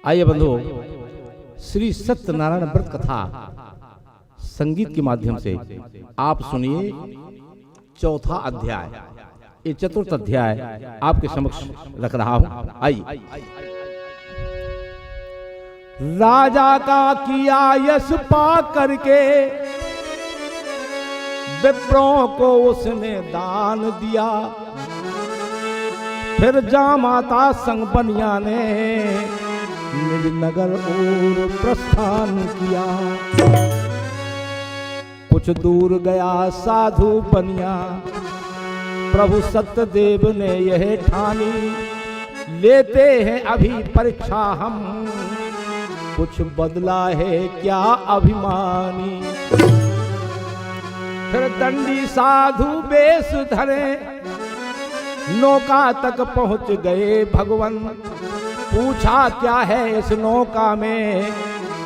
आइए बंधुओं, श्री सत्यनारायण व्रत कथा संगीत के माध्यम से आप सुनिए चौथा अध्याय। ये चतुर्थ अध्याय आपके समक्ष रख रहा हूं। आइए। राजा का किया यश पा करके विप्रों को उसने दान दिया, फिर जामाता संग बनिया ने निज नगर और प्रस्थान किया। कुछ दूर गया साधु बनिया, प्रभु सत्यदेव ने यह ठानी, लेते हैं अभी परीक्षा हम, कुछ बदला है क्या अभिमानी। फिर दंडी साधु बेश धरे नौका तक पहुंच गए भगवन, पूछा क्या है इस नौका में,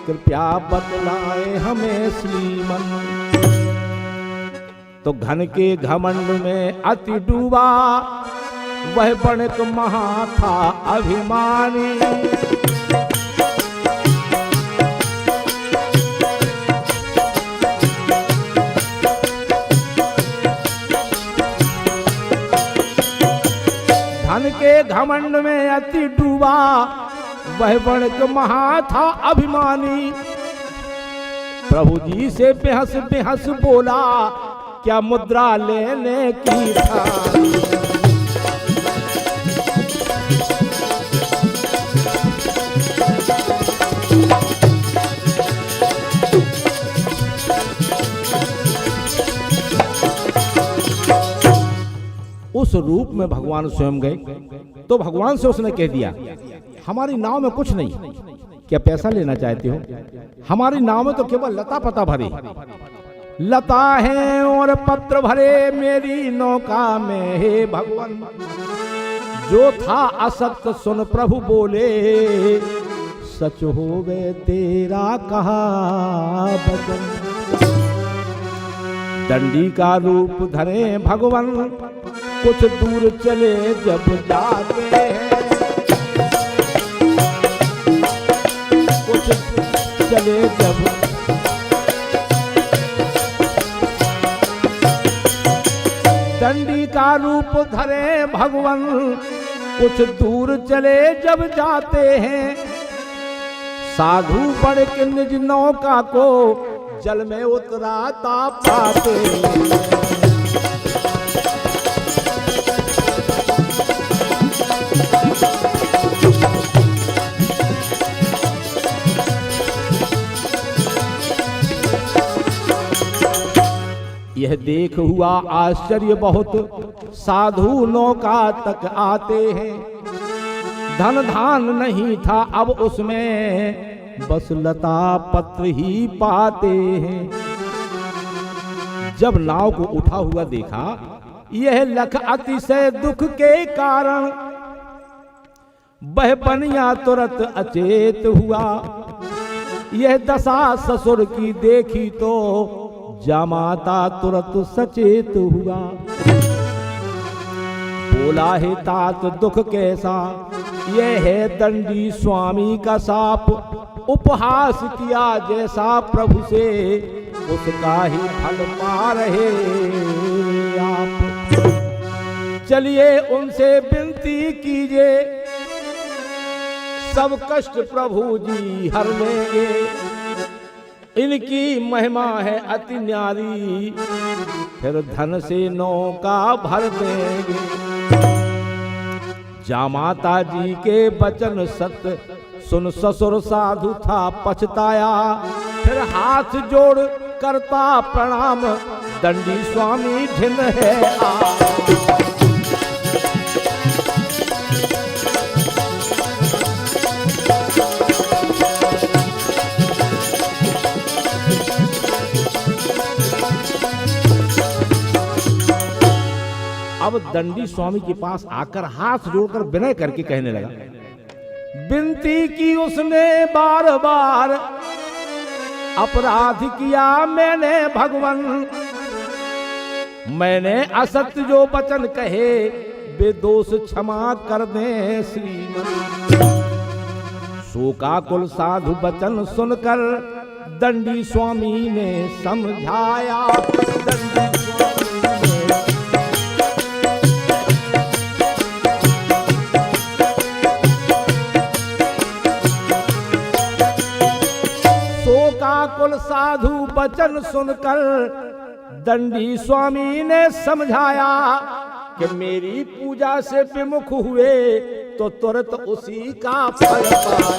कृपया बतलाए हमें श्रीमन। तो घन के घमंड में अति डूबा वह बणिक महा था अभिमानी। धन के घमंड में अति डूबा वह बणिक महा था अभिमानी। प्रभु जी से बेहस बेहस बोला, क्या मुद्रा लेने की था। उस रूप में भगवान स्वयं गए तो भगवान से उसने कह दिया, हमारी नाव में कुछ नहीं, क्या पैसा लेना चाहते हो? हमारी नाव में तो केवल लता पता भरे, लता है और पत्र भरे मेरी नौका में हे भगवान। जो था असत्य सुन प्रभु बोले, सच होवे तेरा कहा वचन। दंडी का रूप धरे भगवान, कुछ दूर चले जब जाते हैं, कुछ चले जब दंडी का रूप धरे भगवान, कुछ दूर चले जब जाते हैं, साधु बढ़ के निज नौका को जल में उतराता पाते। यह देख हुआ आश्चर्य बहुत, साधु नौका तक आते हैं। धन धान नहीं था अब उसमें, बस लता पत्र ही पाते हैं। जब नाव को उठा हुआ देखा, यह लख अतिशय दुख के कारण, वह बनिया तुरंत अचेत हुआ। यह दशा ससुर की देखी तो जामाता तुरंत सचेत हुआ। बोला है तात दुख कैसा, यह है दंडी स्वामी का साप। उपहास किया जैसा प्रभु से, उसका ही फल पा रहे आप। चलिए उनसे विनती कीजिए, सब कष्ट प्रभु जी हर लेंगे। इनकी महिमा है अति न्यारी, फिर धन से नौका भर देंगे। जामाता जी के वचन सत्य सुन ससुर साधु था पछताया, फिर हाथ जोड़ करता प्रणाम, दंडी स्वामी ढिन है आ। अब दंडी स्वामी के पास आकर हाथ जोड़कर विनय करके कहने लगा, विनती की उसने बार बार, अपराध किया मैंने भगवान। मैंने असत्य जो वचन कहे, वे दोष क्षमा कर दें श्रीमन। शोकाकुल साधु वचन सुनकर दंडी स्वामी ने समझाया। दंडी स्वामी ने शोकाकुल साधु वचन सुनकर दंडी स्वामी ने समझाया कि मेरी पूजा से विमुख हुए तो तुरंत उसी का फल पाया।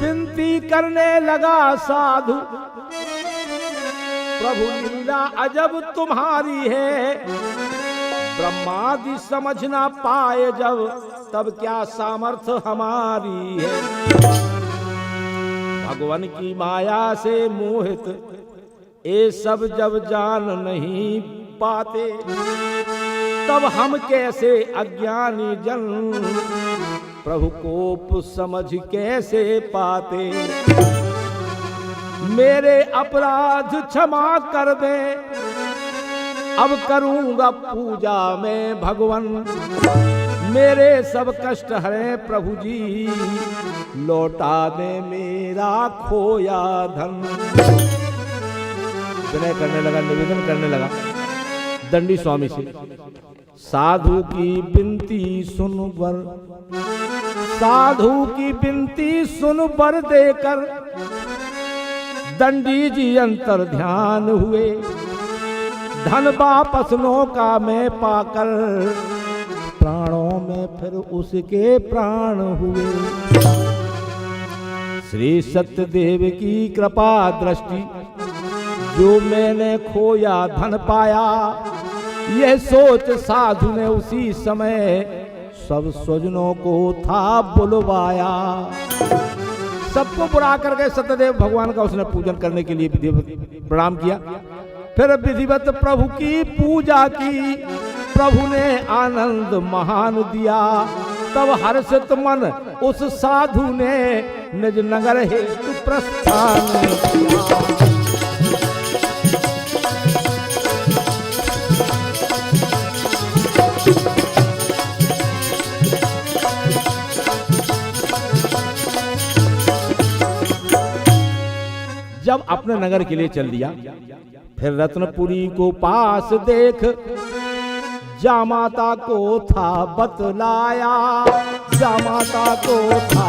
विनती करने लगा साधु, प्रभु लीला अजब तुम्हारी है, ब्रह्मादि समझ ना पाए जब तब क्या सामर्थ्य हमारी है। भगवान की माया से मोहित ये सब जब जान नहीं पाते, तब हम कैसे अज्ञानी जन प्रभु कोप समझ कैसे पाते। मेरे अपराध क्षमा कर दे, अब करूंगा पूजा में भगवान, मेरे सब कष्ट हरे प्रभु जी, लौटा दे मेरा खोया धन। विनय करने लगा, निवेदन करने लगा दंडी स्वामी से, साधु की विनती सुन वर, साधु की विनती सुन वर देकर दंडी जी अंतर ध्यान हुए। धन वापस नौका में पाकर प्राणों में फिर उसके प्राण हुए। श्री सत्यदेव की कृपा दृष्टि, जो मैंने खोया धन पाया, यह सोच साधु ने उसी समय सब स्वजनों को था बुलवाया। सबको बुला करके सत्यदेव भगवान का उसने पूजन करने के लिए प्रणाम किया। फिर विधिवत प्रभु की पूजा की, प्रभु ने आनंद महान दिया। तब हर्षित मन उस साधु ने निज नगर हेतु प्रस्थान किया। जब अपने नगर के लिए चल दिया, फिर रत्नपुरी को पास देख जामाता को था बतलाया, जामाता को था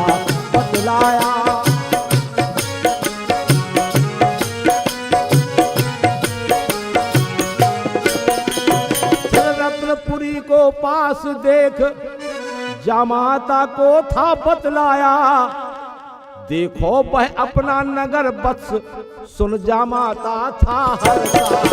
बतलाया। फिर रत्नपुरी को पास देख जामाता को था बतलाया, देखो वह अपना नगर वत्स सुन जामाता था हर्षाया।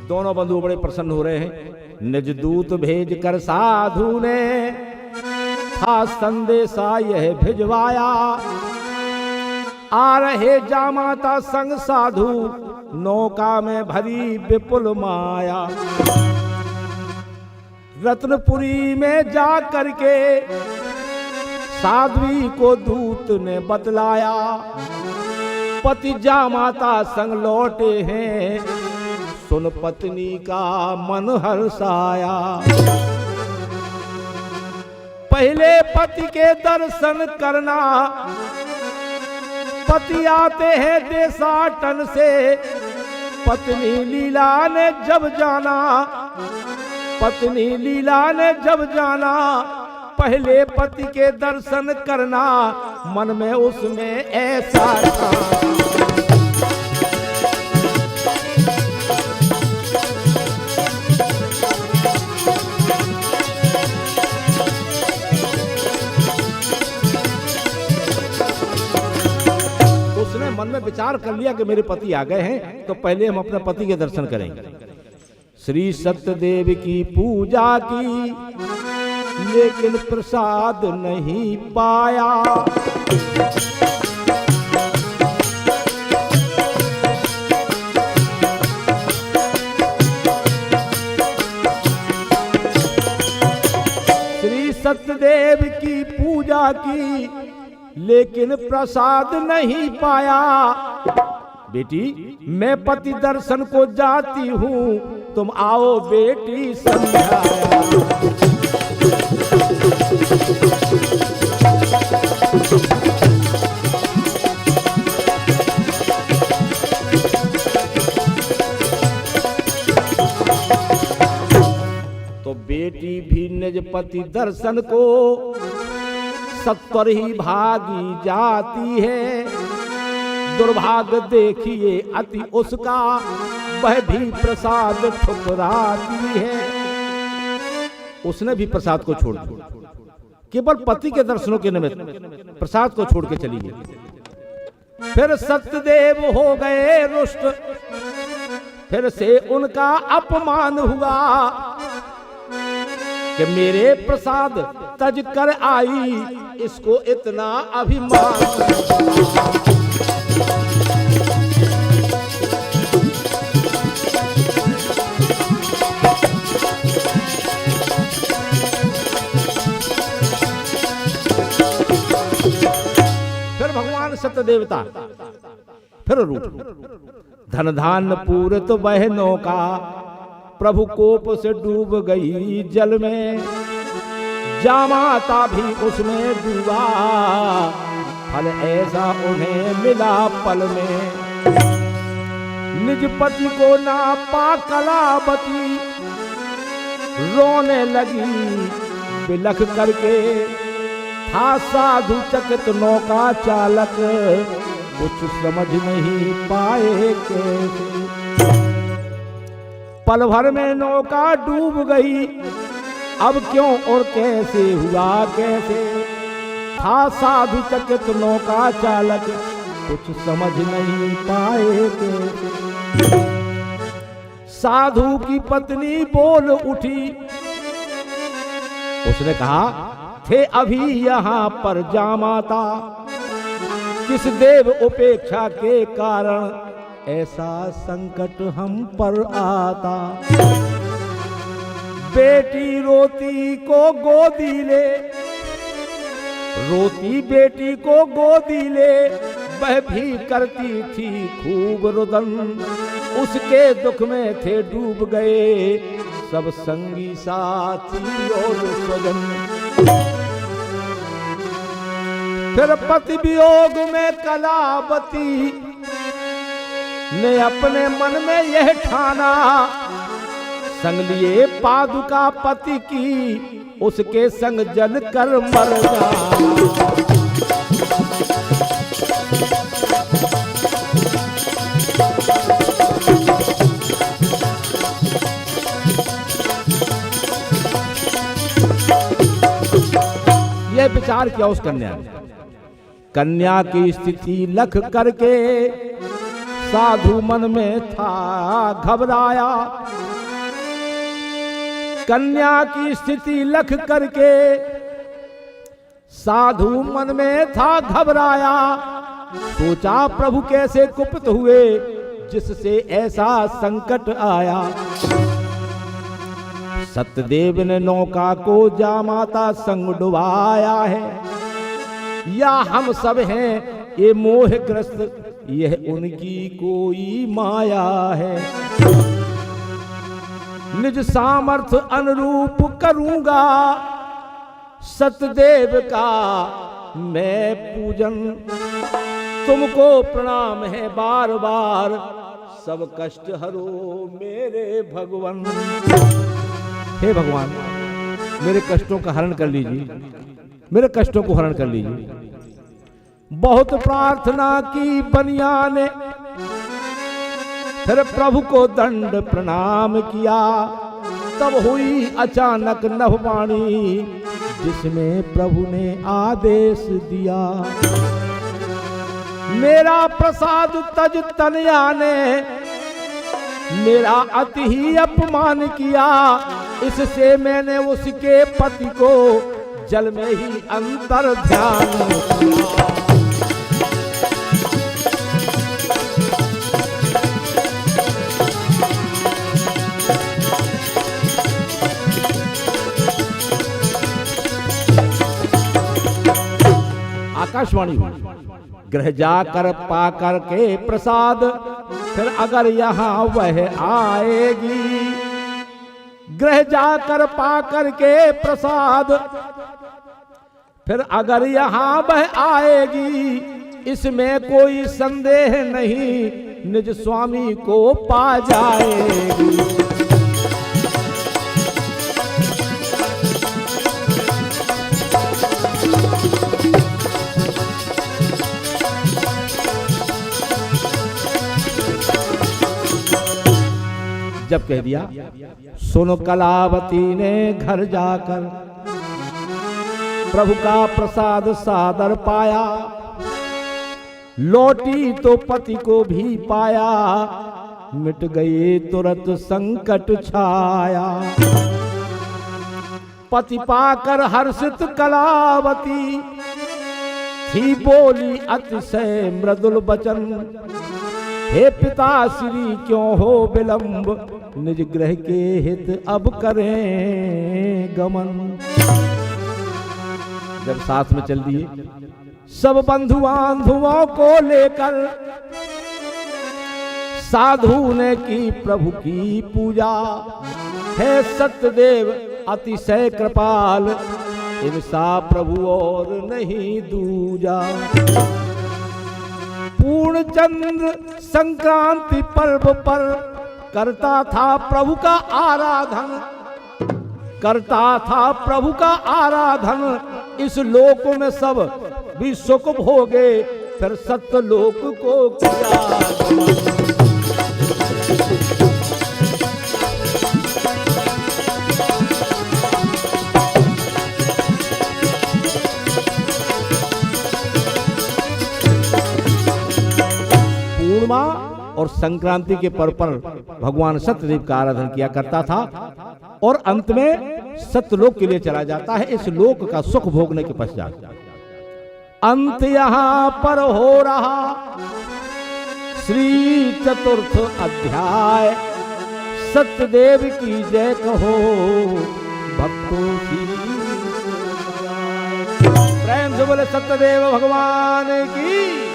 दोनों बंधु बड़े प्रसन्न हो रहे हैं। निज दूत भेज कर साधु ने था संदेशा यह भिजवाया, आ रहे जामाता संग साधु, नौका में भरी विपुल माया। रत्नपुरी में जा करके साध्वी को दूत ने बतलाया, पति जामाता संग लौटे हैं, सुन पत्नी का मन हर्षाया। पहले पति के दर्शन करना, पति आते हैं देशाटन से, पत्नी लीला ने जब जाना, पत्नी लीला ने जब जाना, पहले पति के दर्शन करना, मन में उसमें ऐसा था। मन में विचार कर लिया कि मेरे पति आ गए हैं, तो पहले हम अपने पति के दर्शन करेंगे। श्री सत्यदेव की पूजा की, लेकिन प्रसाद नहीं पाया। की, लेकिन प्रसाद नहीं पाया। बेटी मैं पति दर्शन को जाती हूँ, तुम आओ बेटी समझाया। तो बेटी भी निज पति दर्शन को सत्वर ही भागी जाती है। दुर्भाग्य देखिए अति उसका, वह भी प्रसाद ठुकराती है। उसने भी प्रसाद को छोड़ दिया, केवल पति के दर्शनों के निमित्त प्रसाद को छोड़ के चली गई। फिर सत्यदेव हो गए रुष्ट, फिर से उनका अपमान हुआ कि मेरे प्रसाद तज कर आई, इसको इतना अभिमान। फिर भगवान सत्य देवता फिर रूठ, धन धान्य पूरित वह नौका, प्रभु कोप से डूब गई जल में। जामाता भी उसमें डूबा, फल ऐसा उन्हें मिला पल में। निज पति को ना पा कलावती, रोने लगी बिलख करके। था साधु चकित नौका चालक, कुछ समझ नहीं पाए कैसे। पल भर में नौका डूब गई, अब क्यों और कैसे हुआ कैसे। था साधु चकित नौका चालक, कुछ समझ नहीं पाए कैसे। साधु की पत्नी बोल उठी, उसने कहा थे अभी यहाँ पर जामाता, किस देव उपेक्षा के कारण ऐसा संकट हम पर आता। बेटी रोती को गोदी ले, रोती बेटी को गोदी ले, वह भी करती थी खूब रुदन। उसके दुख में थे डूब गए सब संगी साथी और स्वजन। फिर पति वियोग में कलावती ने अपने मन में यह ठाना, संग लिए पादुका पति की, उसके संग जल कर मर जा। यह विचार किया उस कन्या ने। कन्या की स्थिति लख करके साधु मन में था घबराया। कन्या की स्थिति लख करके साधु मन में था घबराया। सोचा प्रभु कैसे कुपित हुए जिससे ऐसा संकट आया। सत्यदेव ने नौका को जामाता संग डुबाया है, या हम सब हैं ये मोहग्रस्त, यह उनकी कोई माया है। निज सामर्थ अनुरूप करूंगा सतदेव का मैं पूजन। तुमको प्रणाम है बार बार, सब कष्ट हरो मेरे भगवान। हे भगवान, मेरे कष्टों का हरण कर लीजिए, मेरे कष्टों को हरण कर लीजिए। बहुत प्रार्थना की बनिया ने, फिर प्रभु को दंड प्रणाम किया। तब हुई अचानक नभवाणी, जिसमें प्रभु ने आदेश दिया। मेरा प्रसाद तज तनया ने मेरा अति ही अपमान किया। इससे मैंने उसके पति को जल में ही अंतर ध्यान किया। आकाशवाणी हुई, गृह जाकर पाकर के प्रसाद, फिर अगर यहाँ वह आएगी। गृह जाकर पाकर के प्रसाद, फिर अगर यहाँ वह आएगी, इसमें कोई संदेह नहीं, निज स्वामी को पा जाएगी। जब कह दिया, सुन कलावती ने घर जाकर प्रभु का प्रसाद सादर पाया, लौटी तो पति को भी पाया, मिट गई तुरंत संकट छाया। पति पाकर हर्षित कलावती, थी बोली अतिशय मृदुल वचन, हे पिता श्री क्यों हो विलंब, निज ग्रह के हित अब करें गमन। जब साथ में चल दिए, सब बंधु बांधुओं को लेकर साधु ने की प्रभु की पूजा, है सत्यदेव अतिशय कृपाल, इनसा प्रभु और नहीं दूजा। पूर्ण चंद्र संक्रांति पर्व पर करता था प्रभु का आराधन, करता था प्रभु का आराधन। इस लोक में सब भी सुख भोगे, फिर सत्य लोक को किया। पूर्णिमा और संक्रांति के पर्व पर भगवान सत्यदेव का आराधन किया करता था और अंत में सत्यलोक के लिए चला जाता है, इस लोक का सुख भोगने के पश्चात। अंत यहाँ पर हो रहा श्री चतुर्थ अध्याय, सत्यदेव की जय कहो भक्तों की। प्रेम से बोले सत्यदेव भगवान की।